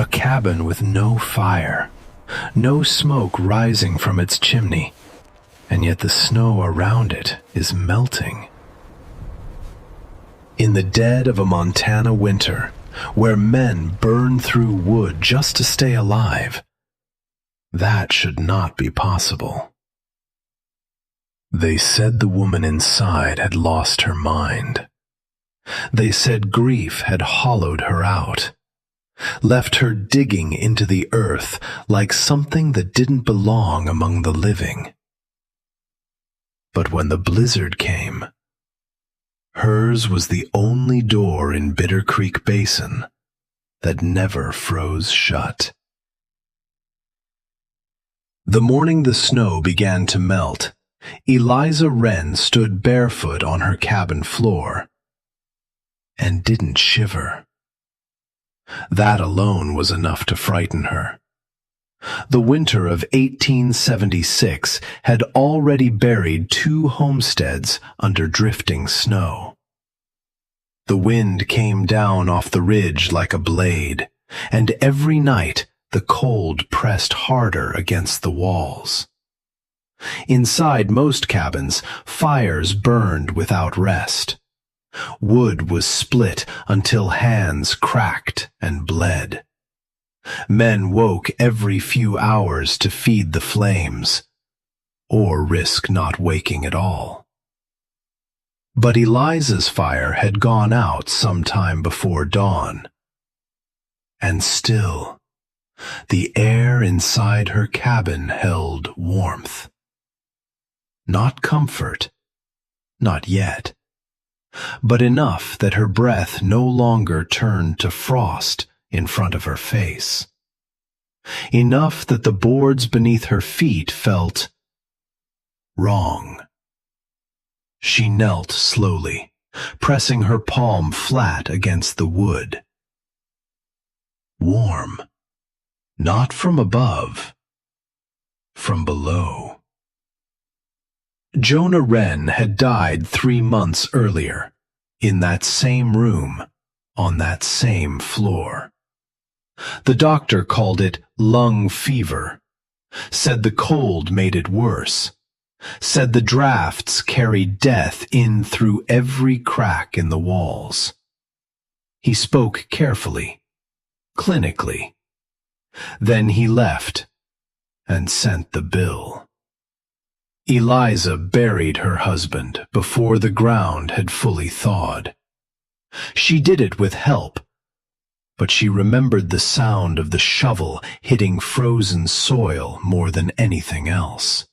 A cabin with no fire, no smoke rising from its chimney, and yet the snow around it is melting. In the dead of a Montana winter, where men burn through wood just to stay alive, that should not be possible. They said the woman inside had lost her mind. They said grief had hollowed her out, left her digging into the earth like something that didn't belong among the living. But when the blizzard came, hers was the only door in Bitter Creek Basin that never froze shut. The morning the snow began to melt, Eliza Wren stood barefoot on her cabin floor and didn't shiver. That alone was enough to frighten her. The winter of 1876 had already buried 2 homesteads under drifting snow. The wind came down off the ridge like a blade, and every night the cold pressed harder against the walls. Inside most cabins, fires burned without rest. Wood was split until hands cracked and bled. Men woke every few hours to feed the flames, or risk not waking at all. But Eliza's fire had gone out some time before dawn. And still, the air inside her cabin held warmth. Not comfort, not yet, but enough that her breath no longer turned to frost in front of her face. Enough that the boards beneath her feet felt wrong. She knelt slowly, pressing her palm flat against the wood. Warm, not from above, from below. Jonah Wren had died 3 months earlier, in that same room, on that same floor. The doctor called it lung fever, said the cold made it worse, said the drafts carried death in through every crack in the walls. He spoke carefully, clinically. Then he left and sent the bill. Eliza buried her husband before the ground had fully thawed. She did it with help, but she remembered the sound of the shovel hitting frozen soil more than anything else.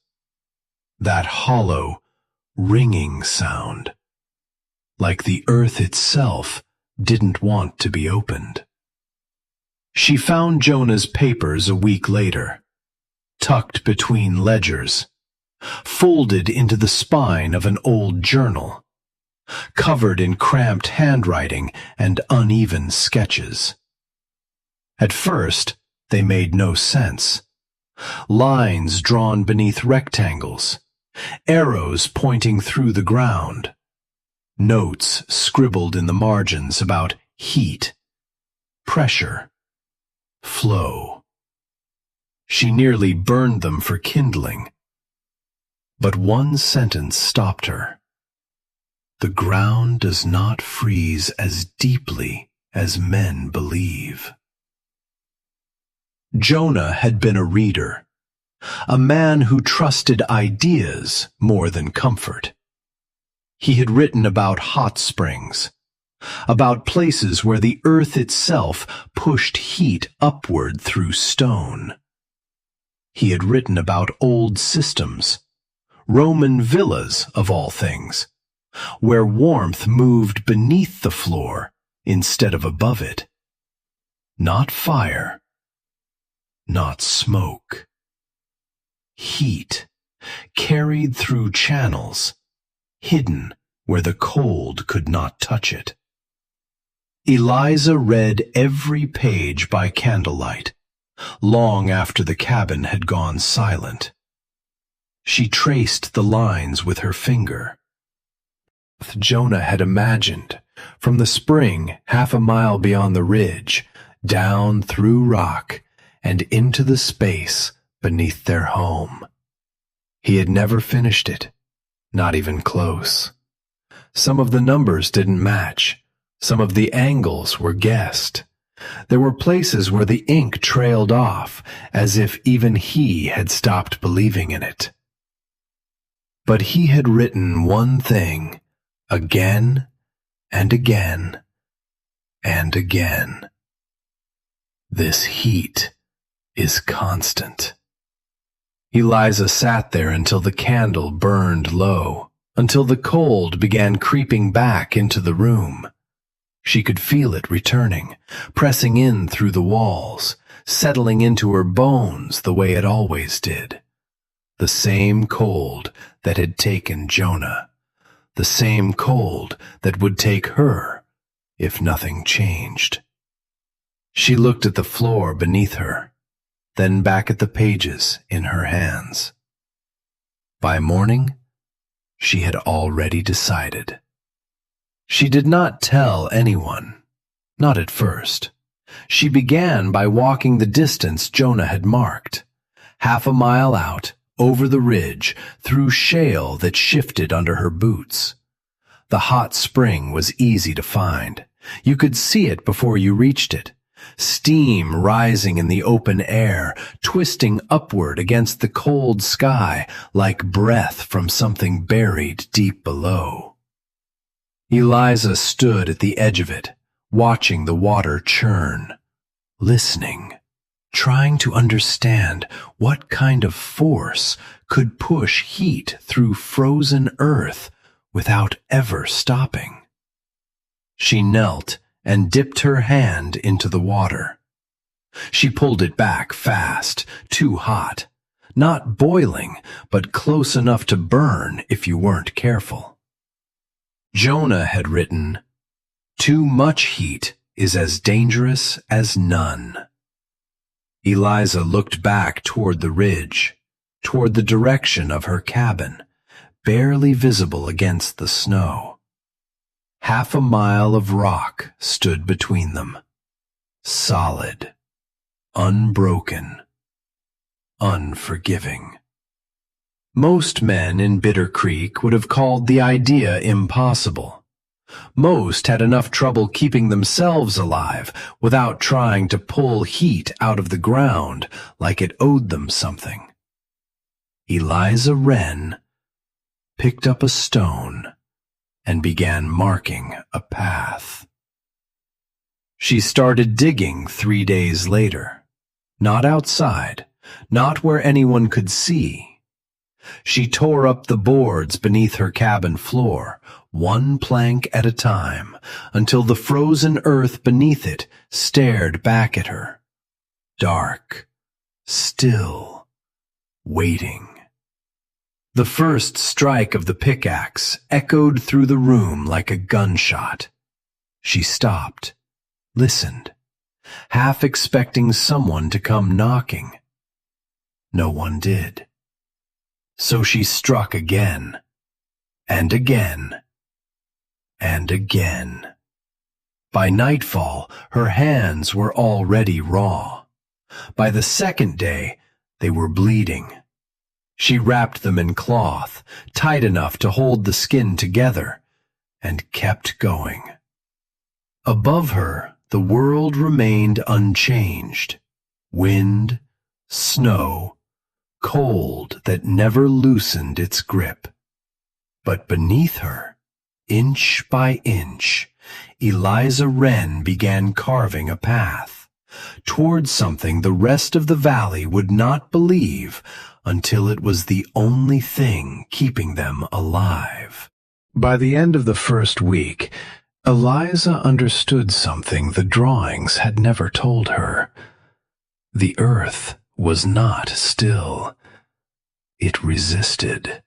That hollow, ringing sound, like the earth itself didn't want to be opened. She found Jonah's papers a week later, tucked between ledgers, folded into the spine of an old journal, covered in cramped handwriting and uneven sketches. At first, they made no sense. Lines drawn beneath rectangles, arrows pointing through the ground, notes scribbled in the margins about heat, pressure, flow. She nearly burned them for kindling. But one sentence stopped her. The ground does not freeze as deeply as men believe. Jonah had been a reader, a man who trusted ideas more than comfort. He had written about hot springs, about places where the earth itself pushed heat upward through stone. He had written about old systems, Roman villas of all things, where warmth moved beneath the floor instead of above it. Not fire, not smoke. Heat, carried through channels, hidden where the cold could not touch it. Eliza read every page by candlelight, long after the cabin had gone silent. She traced the lines with her finger. Jonah had imagined, from the spring 1/2 mile beyond the ridge, down through rock and into the space beneath their home. He had never finished it, not even close. Some of the numbers didn't match. Some of the angles were guessed. There were places where the ink trailed off, as if even he had stopped believing in it. But he had written one thing again and again and again. This heat is constant. Eliza sat there until the candle burned low, until the cold began creeping back into the room. She could feel it returning, pressing in through the walls, settling into her bones the way it always did. The same cold that had taken Jonah, the same cold that would take her if nothing changed. She looked at the floor beneath her, then back at the pages in her hands. By morning, she had already decided. She did not tell anyone, not at first. She began by walking the distance Jonah had marked, half a mile out, over the ridge, through shale that shifted under her boots. The hot spring was easy to find. You could see it before you reached it. Steam rising in the open air, twisting upward against the cold sky like breath from something buried deep below. Eliza stood at the edge of it, watching the water churn, listening, trying to understand what kind of force could push heat through frozen earth without ever stopping. She knelt and dipped her hand into the water. She pulled it back fast, too hot, not boiling, but close enough to burn if you weren't careful. Jonah had written, "Too much heat is as dangerous as none." Eliza looked back toward the ridge, toward the direction of her cabin, barely visible against the snow. Half a mile of rock stood between them, solid, unbroken, unforgiving. Most men in Bitter Creek would have called the idea impossible. Most had enough trouble keeping themselves alive without trying to pull heat out of the ground like it owed them something. Eliza Wren picked up a stone and began marking a path. She started digging 3 days later, not outside, not where anyone could see. She tore up the boards beneath her cabin floor, one plank at a time, until the frozen earth beneath it stared back at her, dark, still, waiting. The first strike of the pickaxe echoed through the room like a gunshot. She stopped, listened, half expecting someone to come knocking. No one did. So she struck again, and again, and again. By nightfall, her hands were already raw. By the second day, they were bleeding. She wrapped them in cloth, tight enough to hold the skin together, and kept going. Above her, the world remained unchanged. Wind, snow, cold that never loosened its grip. But beneath her, inch by inch, Eliza Wren began carving a path toward something the rest of the valley would not believe until it was the only thing keeping them alive. By the end of the first week, Eliza understood something the drawings had never told her. The earth was not still. It resisted.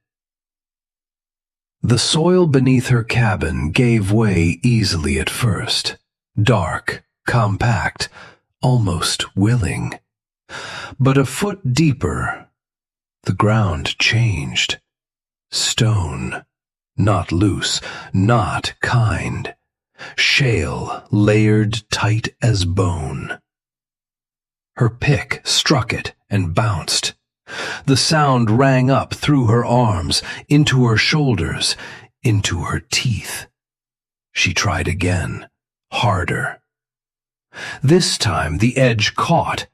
The soil beneath her cabin gave way easily at first, dark, compact, almost willing. But a foot deeper, the ground changed. Stone, not loose, not kind. Shale layered tight as bone. Her pick struck it and bounced. The sound rang up through her arms, into her shoulders, into her teeth. She tried again, harder. This time the edge caught,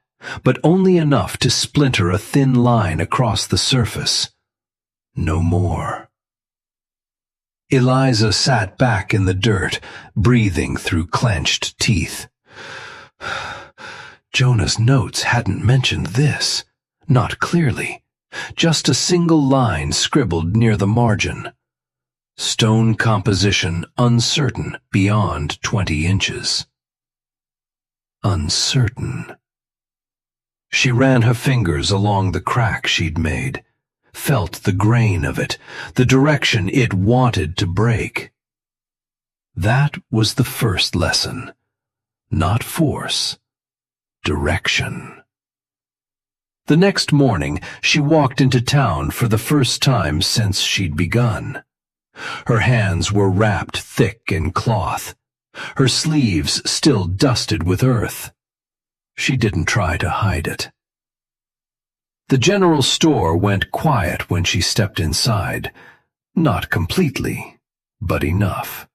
but only enough to splinter a thin line across the surface. No more. Eliza sat back in the dirt, breathing through clenched teeth. Jonah's notes hadn't mentioned this, not clearly, just a single line scribbled near the margin. Stone composition uncertain beyond 20 inches. Uncertain. She ran her fingers along the crack she'd made, felt the grain of it, the direction it wanted to break. That was the first lesson. Not force. Direction. The next morning, she walked into town for the first time since she'd begun. Her hands were wrapped thick in cloth, her sleeves still dusted with earth. She didn't try to hide it. The general store went quiet when she stepped inside. Not completely, but enough.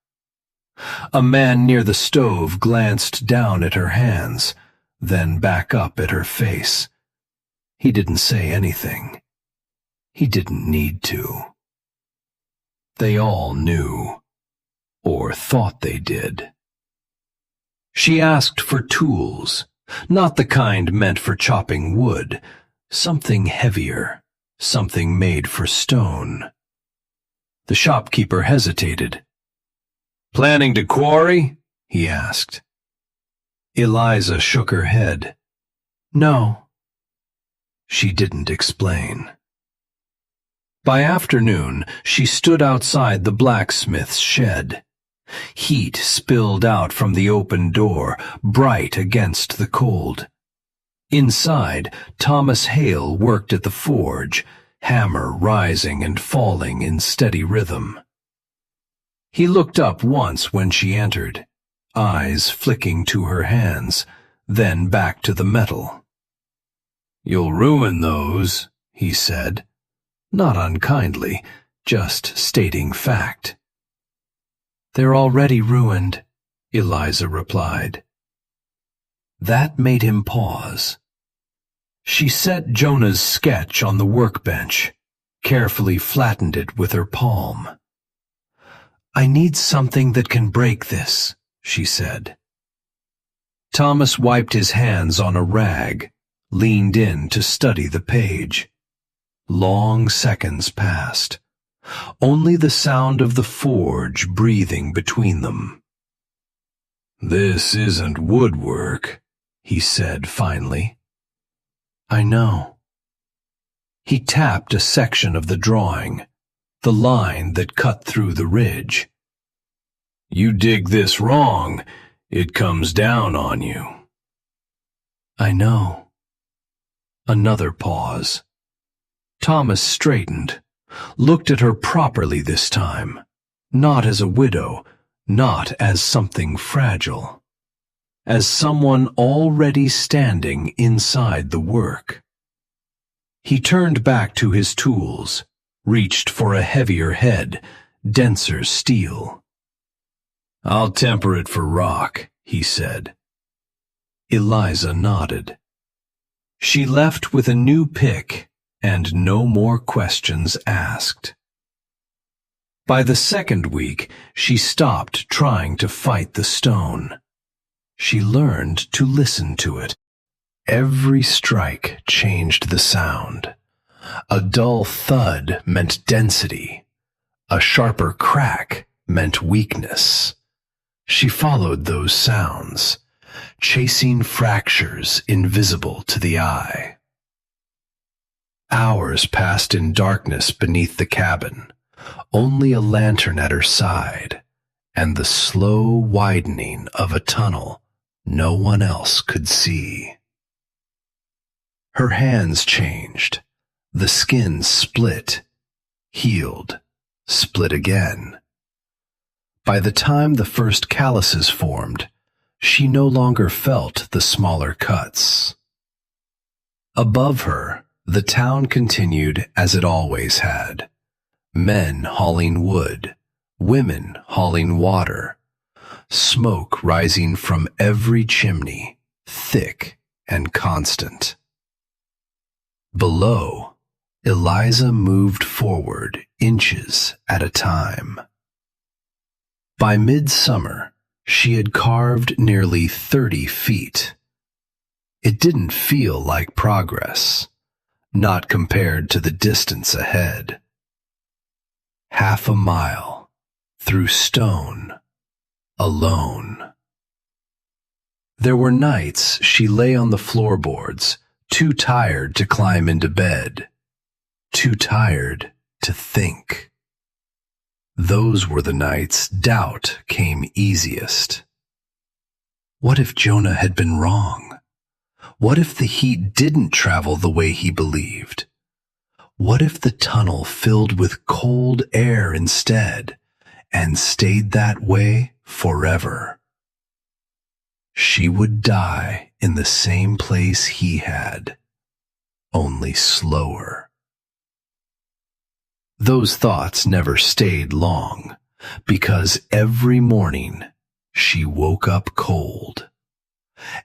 A man near the stove glanced down at her hands, then back up at her face. He didn't say anything. He didn't need to. They all knew, or thought they did. She asked for tools, not the kind meant for chopping wood, something heavier, something made for stone. The shopkeeper hesitated. "Planning to quarry?" he asked. Eliza shook her head. "No." She didn't explain. By afternoon, she stood outside the blacksmith's shed. Heat spilled out from the open door, bright against the cold. Inside, Thomas Hale worked at the forge, hammer rising and falling in steady rhythm. He looked up once when she entered, eyes flicking to her hands, then back to the metal. "You'll ruin those," he said, not unkindly, just stating fact. "They're already ruined," Eliza replied. That made him pause. She set Jonah's sketch on the workbench, carefully flattened it with her palm. "I need something that can break this," she said. Thomas wiped his hands on a rag, leaned in to study the page. Long seconds passed, only the sound of the forge breathing between them. "This isn't woodwork," he said finally. "I know." He tapped a section of the drawing, the line that cut through the ridge. "You dig this wrong, it comes down on you." "I know." Another pause. Thomas straightened, looked at her properly this time, not as a widow, not as something fragile, as someone already standing inside the work. He turned back to his tools, reached for a heavier head, denser steel. "I'll temper it for rock," he said. Eliza nodded. She left with a new pick and no more questions asked. By the second week, she stopped trying to fight the stone. She learned to listen to it. Every strike changed the sound. A dull thud meant density. A sharper crack meant weakness. She followed those sounds, chasing fractures invisible to the eye. Hours passed in darkness beneath the cabin, only a lantern at her side, and the slow widening of a tunnel no one else could see. Her hands changed. The skin split, healed, split again. By the time the first calluses formed, she no longer felt the smaller cuts. Above her, the town continued as it always had. Men hauling wood, women hauling water, smoke rising from every chimney, thick and constant. Below, Eliza moved forward inches at a time. By midsummer, she had carved nearly 30 feet. It didn't feel like progress, not compared to the distance ahead. Half a mile, through stone, alone. There were nights she lay on the floorboards, too tired to climb into bed, too tired to think. Those were the nights doubt came easiest. What if Jonah had been wrong? What if the heat didn't travel the way he believed? What if the tunnel filled with cold air instead, and stayed that way forever? She would die in the same place he had, only slower. Those thoughts never stayed long, because every morning she woke up cold,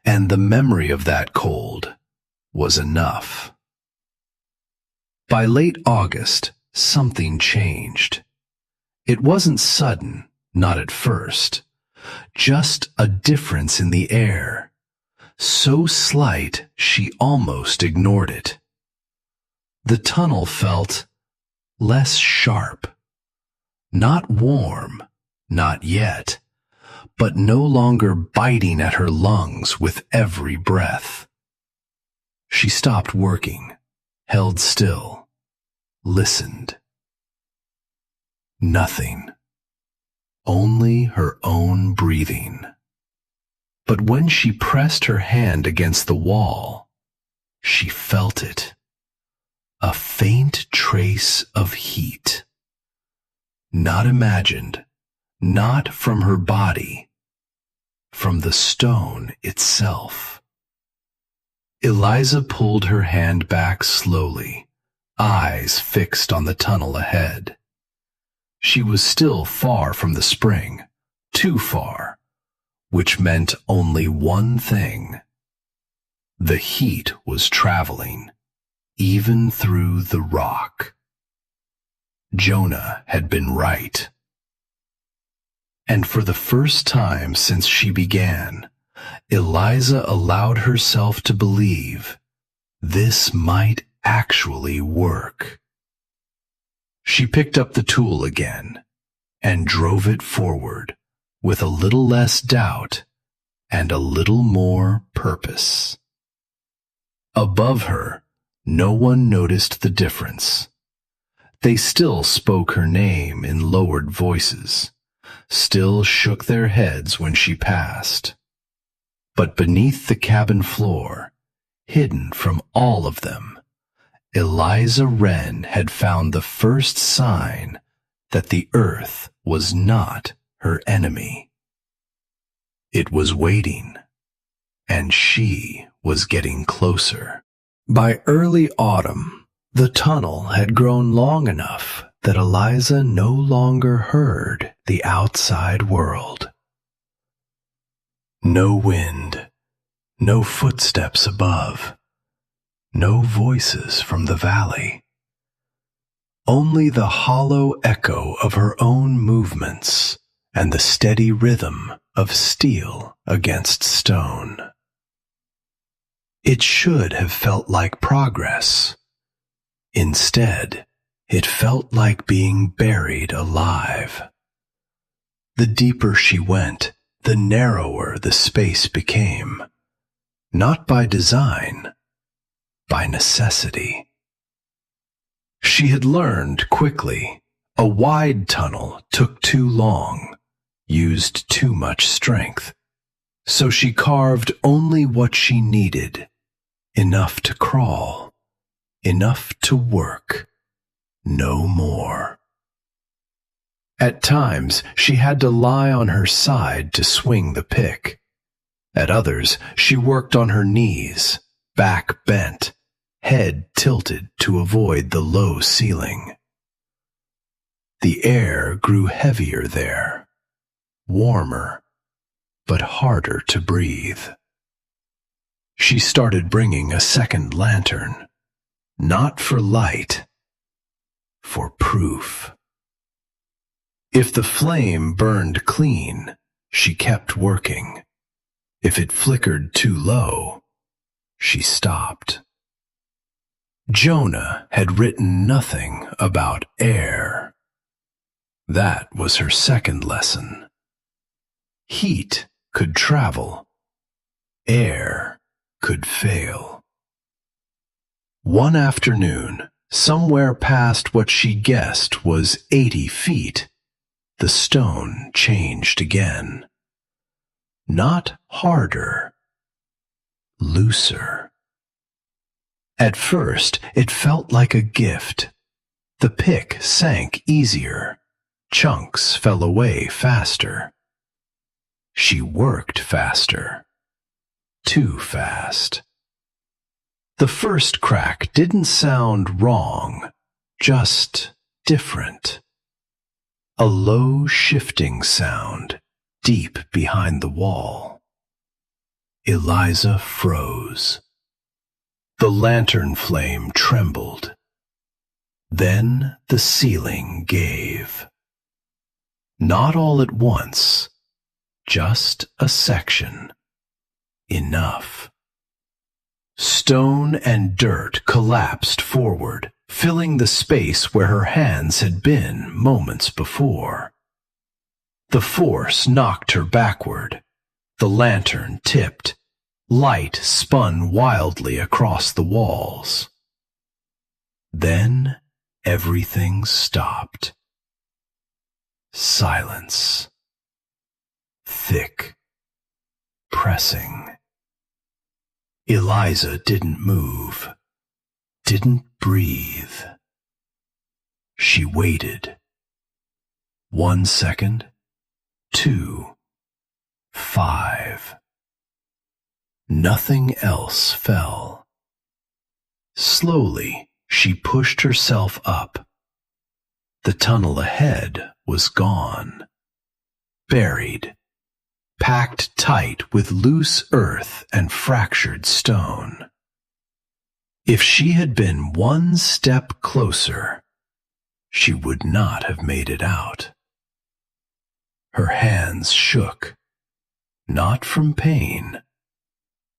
and the memory of that cold was enough. By late August, something changed. It wasn't sudden, not at first, just a difference in the air, so slight she almost ignored it. The tunnel felt less sharp, not warm, not yet, but no longer biting at her lungs with every breath. She stopped working, held still, listened. Nothing. Only her own breathing. But when she pressed her hand against the wall, she felt it. A faint trace of heat. Not imagined, not from her body, from the stone itself. Eliza pulled her hand back slowly, eyes fixed on the tunnel ahead. She was still far from the spring, too far, which meant only one thing. The heat was traveling, even through the rock. Jonah had been right. And for the first time since she began, Eliza allowed herself to believe this might actually work. She picked up the tool again and drove it forward with a little less doubt and a little more purpose. Above her, no one noticed the difference. They still spoke her name in lowered voices, still shook their heads when she passed. But beneath the cabin floor, hidden from all of them, Eliza Wren had found the first sign that the earth was not her enemy. It was waiting, and she was getting closer. By early autumn, the tunnel had grown long enough that Eliza no longer heard the outside world. No wind, no footsteps above, no voices from the valley. Only the hollow echo of her own movements and the steady rhythm of steel against stone. It should have felt like progress. Instead, it felt like being buried alive. The deeper she went, the narrower the space became. Not by design, by necessity. She had learned quickly. A wide tunnel took too long, used too much strength. So she carved only what she needed, enough to crawl, enough to work, no more. At times, she had to lie on her side to swing the pick. At others, she worked on her knees, back bent, tilted to avoid the low ceiling. The air grew heavier there, warmer, but harder to breathe. She started bringing a second lantern, not for light, for proof. If the flame burned clean, she kept working. If it flickered too low, she stopped. Jonah had written nothing about air. That was her second lesson. Heat could travel. Air could fail. One afternoon, somewhere past what she guessed was 80 feet, the stone changed again. Not harder, looser. At first, it felt like a gift. The pick sank easier. Chunks fell away faster. She worked faster. Too fast. The first crack didn't sound wrong, just different. A low shifting sound deep behind the wall. Eliza froze. The lantern flame trembled. Then the ceiling gave. Not all at once, just a section. Enough. Stone and dirt collapsed forward, filling the space where her hands had been moments before. The force knocked her backward. The lantern tipped. Light spun wildly across the walls. Then everything stopped. Silence. Thick. Pressing. Eliza didn't move. Didn't breathe. She waited. 1 second. 2. 5. Nothing else fell. Slowly, she pushed herself up. The tunnel ahead was gone. Buried. Packed tight with loose earth and fractured stone. If she had been 1 step closer, she would not have made it out. Her hands shook, not from pain,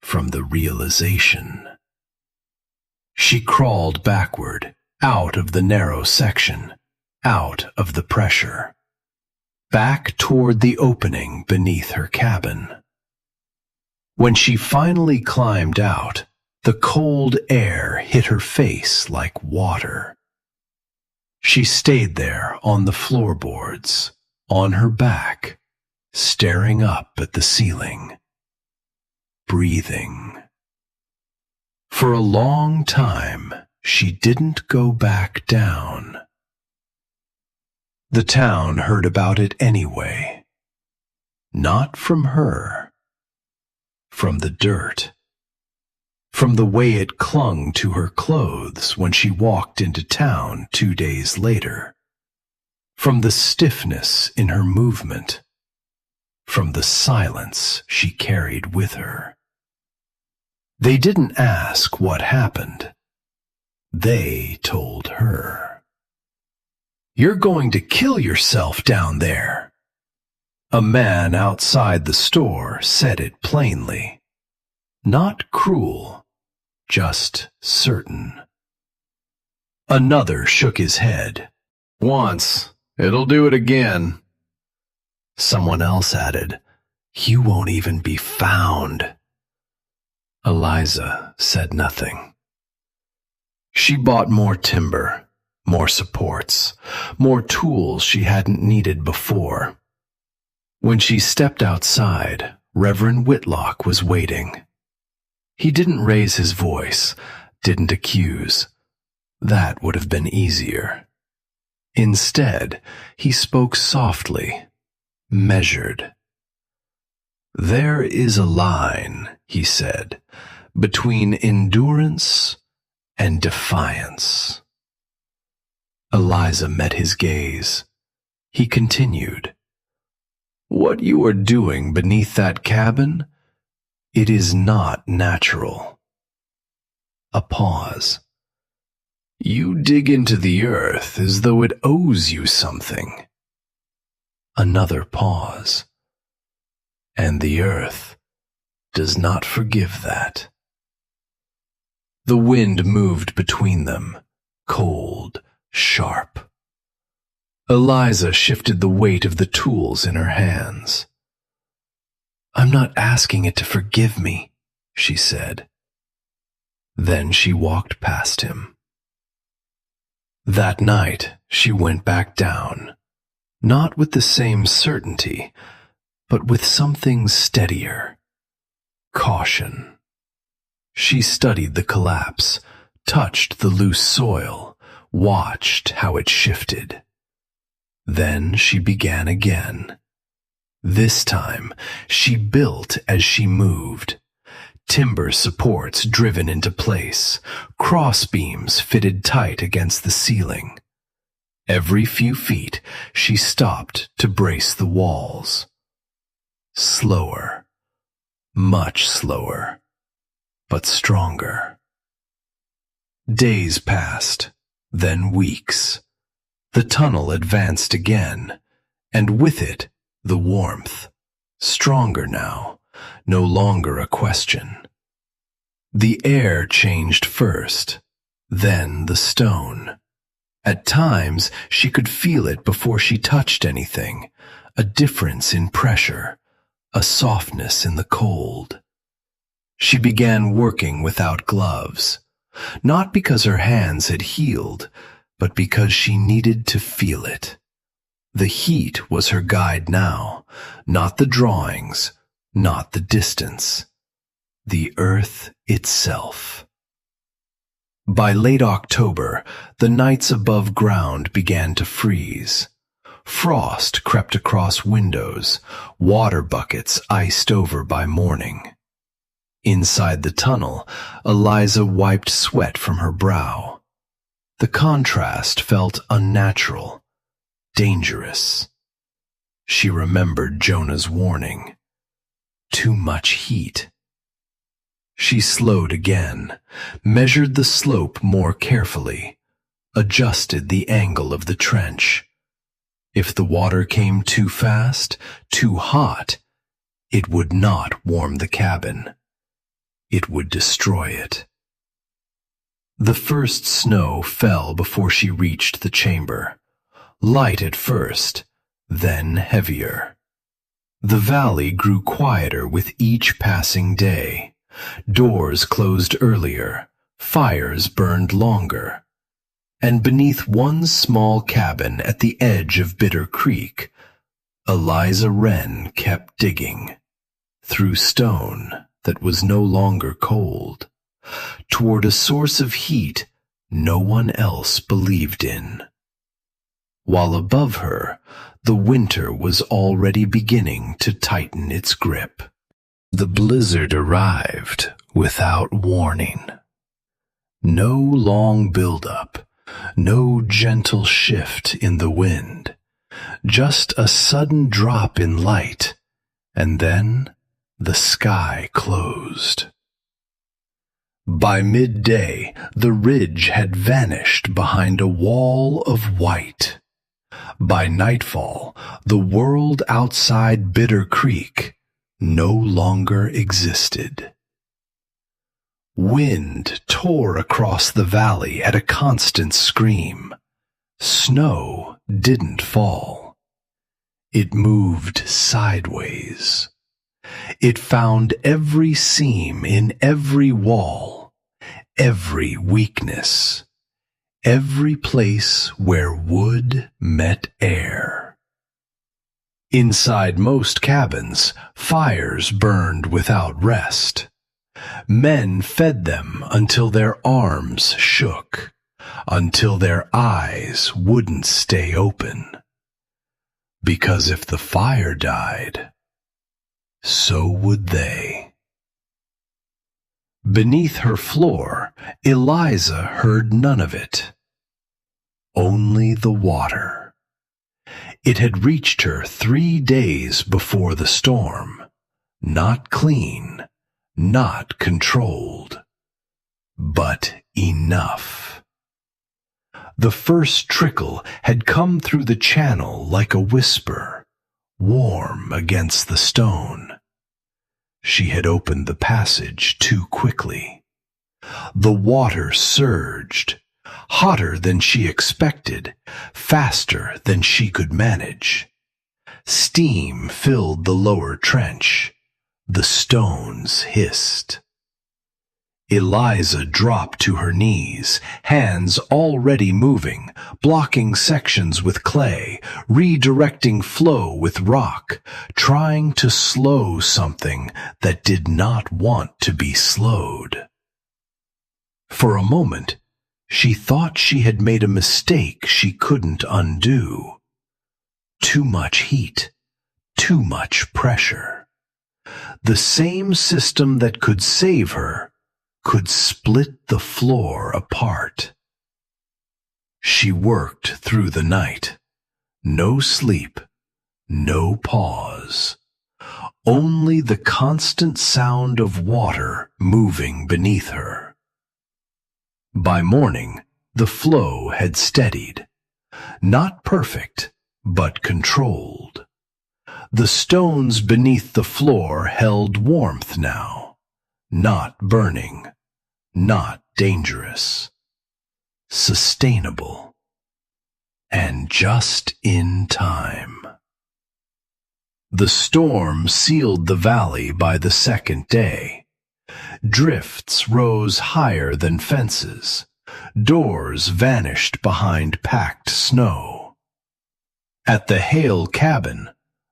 from the realization. She crawled backward, out of the narrow section, out of the pressure, back toward the opening beneath her cabin. When she finally climbed out, the cold air hit her face like water. She stayed there on the floorboards, on her back, staring up at the ceiling. Breathing. For a long time, she didn't go back down. The town heard about it anyway. Not from her. From the dirt. From the way it clung to her clothes when she walked into town 2 days later. From the stiffness in her movement. From the silence she carried with her. They didn't ask what happened. They told her. "You're going to kill yourself down there." A man outside the store said it plainly. Not cruel, just certain. Another shook his head. "Once, it'll do it again." Someone else added, "You won't even be found." Eliza said nothing. She bought more timber, more supports, more tools she hadn't needed before. When she stepped outside, Reverend Whitlock was waiting. He didn't raise his voice, didn't accuse. That would have been easier. Instead, he spoke softly, measured. "There is a line," he said, "between endurance and defiance. Eliza met his gaze. He continued, "What you are doing beneath that cabin, it is not natural." A pause. "You dig into the earth as though it owes you something." Another pause. "And the earth does not forgive that." The wind moved between them, cold, sharp. Eliza shifted the weight of the tools in her hands. "I'm not asking it to forgive me," she said. Then she walked past him. That night, she went back down, not with the same certainty, but with something steadier. Caution. She studied the collapse, touched the loose soil, watched how it shifted. Then she began again. This time, she built as she moved. Timber supports driven into place, crossbeams fitted tight against the ceiling. Every few feet, she stopped to brace the walls. Slower, much slower, but stronger. Days passed, then weeks. The tunnel advanced again, and with it, the warmth. Stronger now, no longer a question. The air changed first, then the stone. At times, she could feel it before she touched anything, a difference in pressure, a softness in the cold. She began working without gloves, not because her hands had healed, but because she needed to feel it. The heat was her guide now, not the drawings, not the distance. The earth itself. By late October, the nights above ground began to freeze. Frost crept across windows, water buckets iced over by morning. Inside the tunnel, Eliza wiped sweat from her brow. The contrast felt unnatural, dangerous. She remembered Jonah's warning. Too much heat. She slowed again, measured the slope more carefully, adjusted the angle of the trench. If the water came too fast, too hot, it would not warm the cabin. It would destroy it. The first snow fell before she reached the chamber, light at first, then heavier. The valley grew quieter with each passing day. Doors closed earlier, fires burned longer. And beneath one small cabin at the edge of Bitter Creek, Eliza Wren kept digging, through stone that was no longer cold, toward a source of heat no one else believed in. While above her, the winter was already beginning to tighten its grip. The blizzard arrived without warning. No long build-up, no gentle shift in the wind, just a sudden drop in light, and then the sky closed. By midday, the ridge had vanished behind a wall of white. By nightfall, the world outside Bitter Creek no longer existed. Wind tore across the valley at a constant scream. Snow didn't fall. It moved sideways. It found every seam in every wall, every weakness, every place where wood met air. Inside most cabins, fires burned without rest. Men fed them until their arms shook, until their eyes wouldn't stay open. Because if the fire died, so would they. Beneath her floor, Eliza heard none of it. Only the water. It had reached her 3 days before the storm. Not clean, not controlled, but enough. The first trickle had come through the channel like a whisper, warm against the stone. She had opened the passage too quickly. The water surged, hotter than she expected, faster than she could manage. Steam filled the lower trench. The stones hissed. Eliza dropped to her knees, hands already moving, blocking sections with clay, redirecting flow with rock, trying to slow something that did not want to be slowed. For a moment, she thought she had made a mistake she couldn't undo. Too much heat, too much pressure. The same system that could save her could split the floor apart. She worked through the night. No sleep, no pause. Only the constant sound of water moving beneath her. By morning, the flow had steadied. Not perfect, but controlled. The stones beneath the floor held warmth now, not burning. Not dangerous, sustainable, and just in time. The storm sealed the valley by the second day. Drifts rose higher than fences. Doors vanished behind packed snow. At the Hale cabin,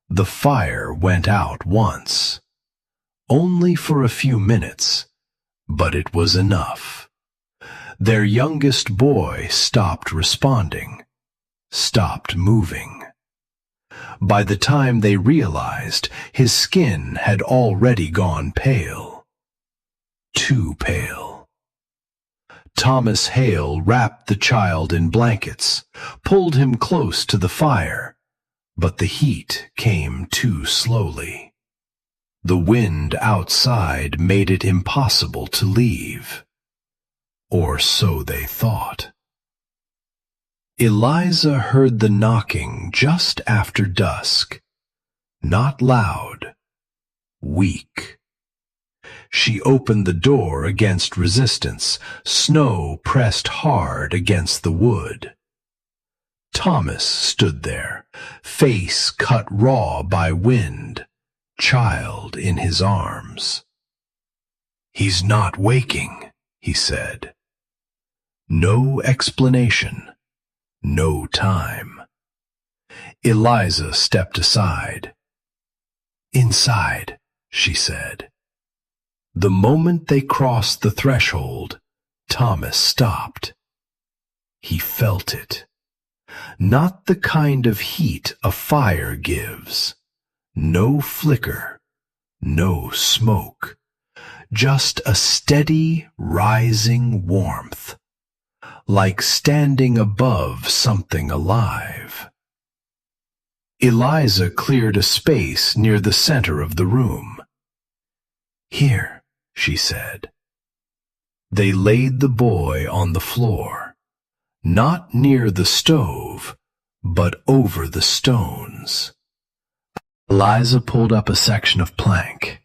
the fire went out once. Only for a few minutes. But it was enough. Their youngest boy stopped responding, stopped moving. By the time they realized, his skin had already gone pale. Too pale. Thomas Hale wrapped the child in blankets, pulled him close to the fire, but the heat came too slowly. The wind outside made it impossible to leave. Or so they thought. Eliza heard the knocking just after dusk. Not loud. Weak. She opened the door against resistance. Snow pressed hard against the wood. Thomas stood there, face cut raw by wind. Child in his arms. "He's not waking," he said. No explanation, no time. Eliza stepped aside. "Inside," she said. The moment they crossed the threshold, Thomas stopped. He felt it. Not the kind of heat a fire gives. No flicker, no smoke, just a steady, rising warmth, like standing above something alive. Eliza cleared a space near the center of the room. "Here," she said. They laid the boy on the floor, not near the stove, but over the stones. Eliza pulled up a section of plank.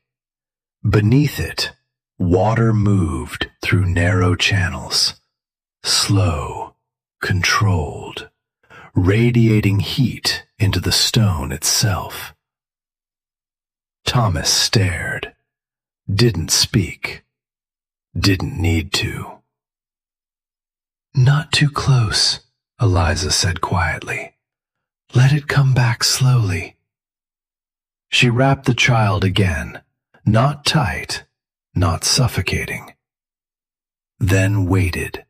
Beneath it, water moved through narrow channels, slow, controlled, radiating heat into the stone itself. Thomas stared, didn't speak, didn't need to. "Not too close," Eliza said quietly. "Let it come back slowly." She wrapped the child again, not tight, not suffocating. Then waited.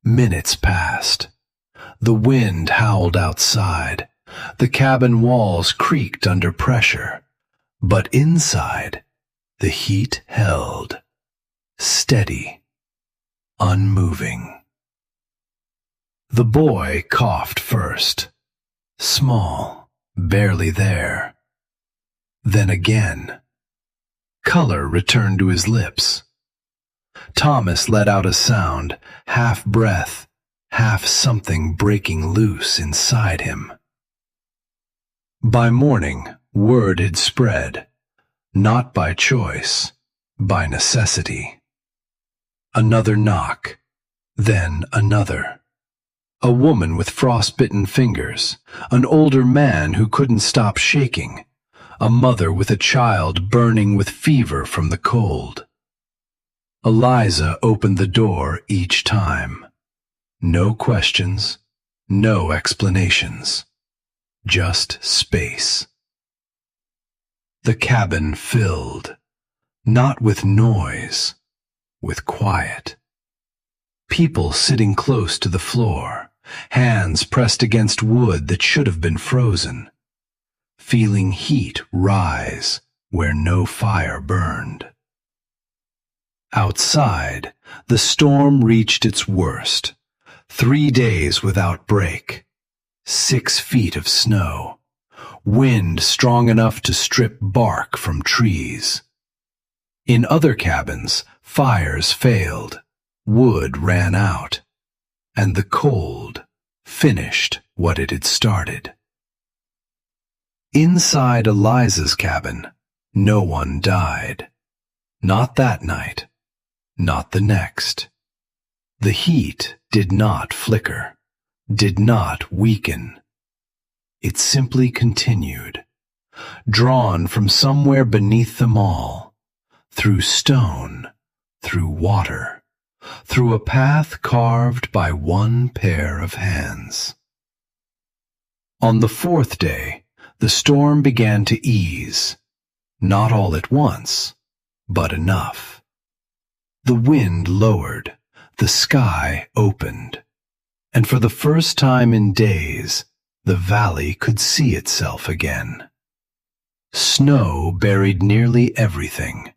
Minutes passed. The wind howled outside. The cabin walls creaked under pressure. But inside, the heat held. steady, unmoving. The boy coughed first, small, barely there. Then again. Color returned to his lips. Thomas let out a sound, half breath, half something breaking loose inside him. By morning, word had spread, not by choice, by necessity. Another knock, then another. A woman with frostbitten fingers, an older man who couldn't stop shaking, a mother with a child burning with fever from the cold. Eliza opened the door each time. No questions, no explanations, just space. The cabin filled, not with noise, with quiet. People sitting close to the floor, hands pressed against wood that should have been frozen, feeling heat rise where no fire burned. Outside, the storm reached its worst. 3 days without break, 6 feet of snow, wind strong enough to strip bark from trees. In other cabins, fires failed, wood ran out, and the cold finished what it had started. Inside Eliza's cabin, no one died. Not that night, not the next. The heat did not flicker, did not weaken. It simply continued, drawn from somewhere beneath them all, through stone, through water, through a path carved by one pair of hands. On the 4th day, the storm began to ease, not all at once, but enough. The wind lowered, the sky opened, and for the first time in days, the valley could see itself again. Snow buried nearly everything,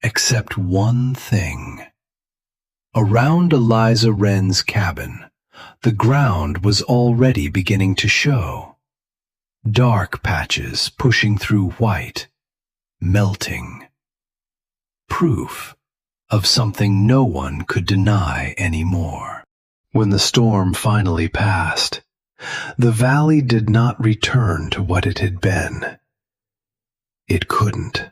except one thing. Around Eliza Wren's cabin, the ground was already beginning to show. Dark patches pushing through white, melting. Proof of something no one could deny anymore. When the storm finally passed, the valley did not return to what it had been. It couldn't.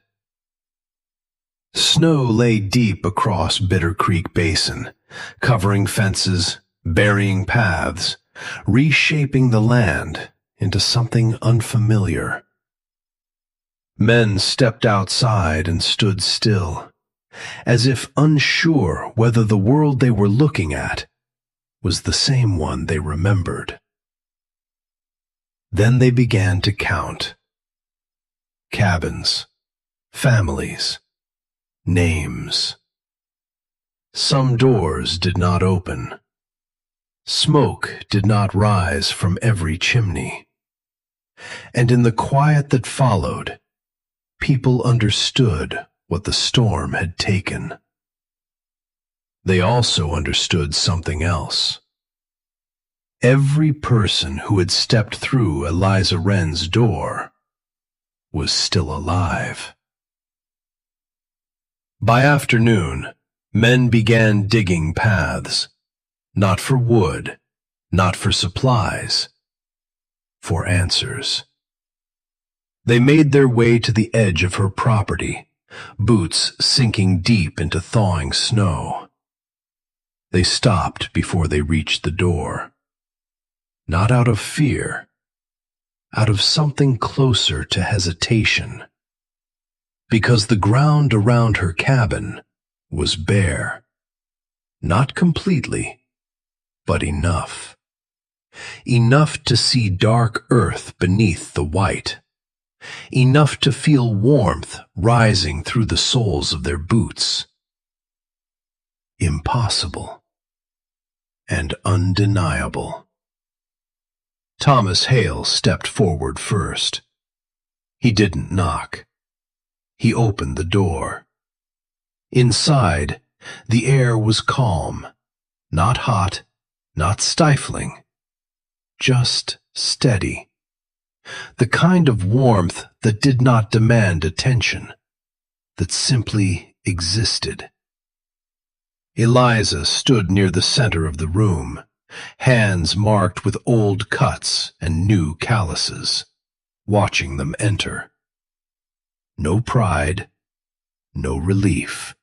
Snow lay deep across Bitter Creek Basin, covering fences, burying paths, reshaping the land into something unfamiliar. Men stepped outside and stood still, as if unsure whether the world they were looking at was the same one they remembered. Then they began to count. Cabins, families, names. Some doors did not open. Smoke did not rise from every chimney. And in the quiet that followed, people understood what the storm had taken. They also understood something else. Every person who had stepped through Eliza Wren's door was still alive. By afternoon, men began digging paths, not for wood, not for supplies, for answers. They made their way to the edge of her property, boots sinking deep into thawing snow. They stopped before they reached the door, not out of fear, out of something closer to hesitation, because the ground around her cabin was bare, not completely, but enough. Enough to see dark earth beneath the white, enough to feel warmth rising through the soles of their boots. Impossible and undeniable. Thomas Hale stepped forward first. He didn't knock. He opened the door. Inside, The air was calm, not hot, not stifling, just steady. The kind of warmth that did not demand attention, that simply existed. Eliza stood near the center of the room, hands marked with old cuts and new calluses, watching them enter. No pride, no relief,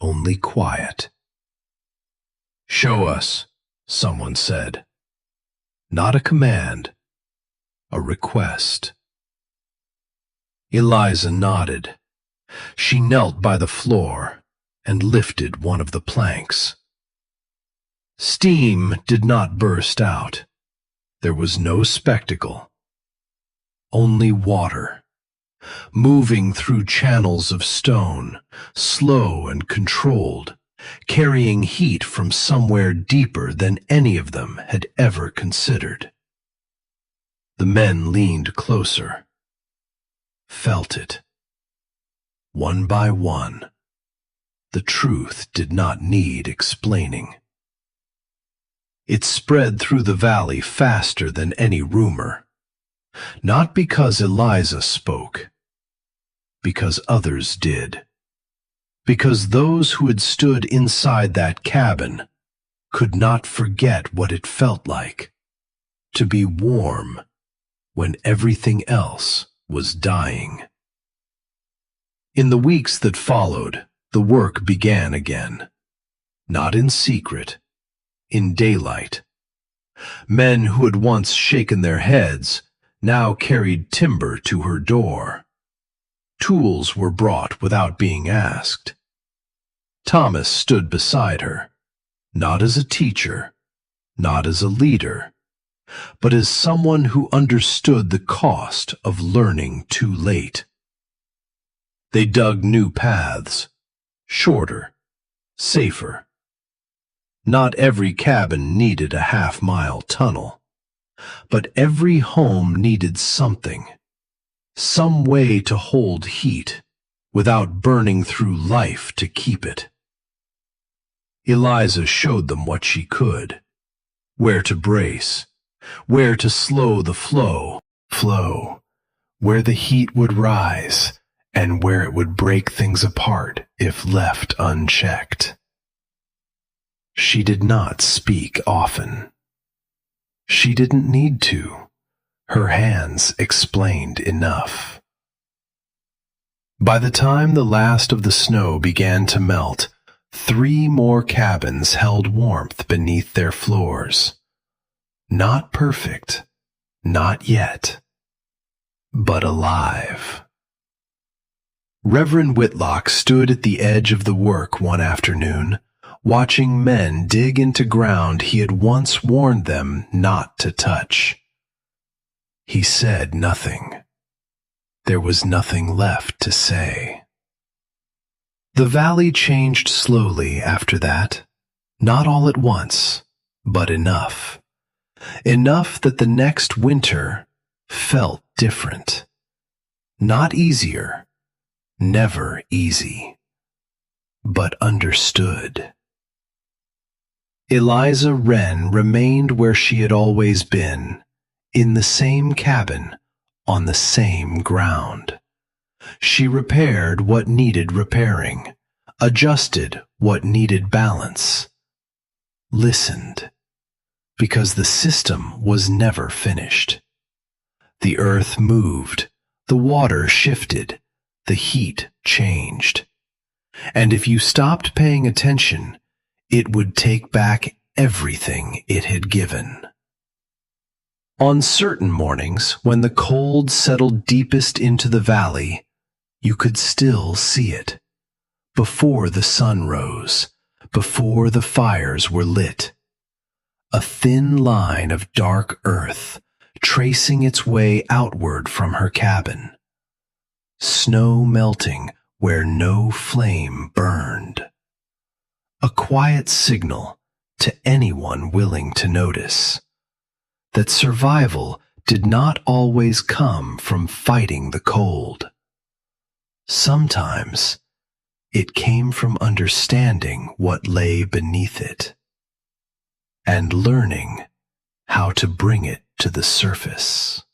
only quiet. "Show us," someone said. Not a command, a request. Eliza nodded. She knelt by the floor and lifted one of the planks. Steam did not burst out. There was no spectacle. Only water, moving through channels of stone, slow and controlled, carrying heat from somewhere deeper than any of them had ever considered. The men leaned closer, felt it. One by one, the truth did not need explaining. It spread through the valley faster than any rumor, not because Eliza spoke, because others did. Because those who had stood inside that cabin could not forget what it felt like to be warm when everything else was dying. In the weeks that followed, the work began again, not in secret, in daylight. Men who had once shaken their heads now carried timber to her door. Tools were brought without being asked. Thomas stood beside her, not as a teacher, not as a leader, but as someone who understood the cost of learning too late. They dug new paths, shorter, safer. Not every cabin needed a half-mile tunnel, but every home needed something, some way to hold heat without burning through life to keep it. Eliza showed them what she could, where to brace, where to slow the flow, where the heat would rise, and where it would break things apart if left unchecked. She did not speak often. She didn't need to. Her hands explained enough. By the time the last of the snow began to melt, 3 more cabins held warmth beneath their floors. Not perfect, not yet, but alive. Reverend Whitlock stood at the edge of the work one afternoon, watching men dig into ground he had once warned them not to touch. He said nothing. There was nothing left to say. The valley changed slowly after that, not all at once, but enough. Enough that the next winter felt different. Not easier, never easy, but understood. Eliza Wren remained where she had always been, in the same cabin, on the same ground. She repaired what needed repairing, adjusted what needed balance, listened, because the system was never finished. The earth moved, the water shifted, the heat changed. And if you stopped paying attention, it would take back everything it had given. On certain mornings, when the cold settled deepest into the valley, you could still see it. Before the sun rose, before the fires were lit. A thin line of dark earth, tracing its way outward from her cabin. Snow melting where no flame burned. A quiet signal to anyone willing to notice that survival did not always come from fighting the cold. Sometimes It came from understanding what lay beneath it and learning how to bring it to the surface.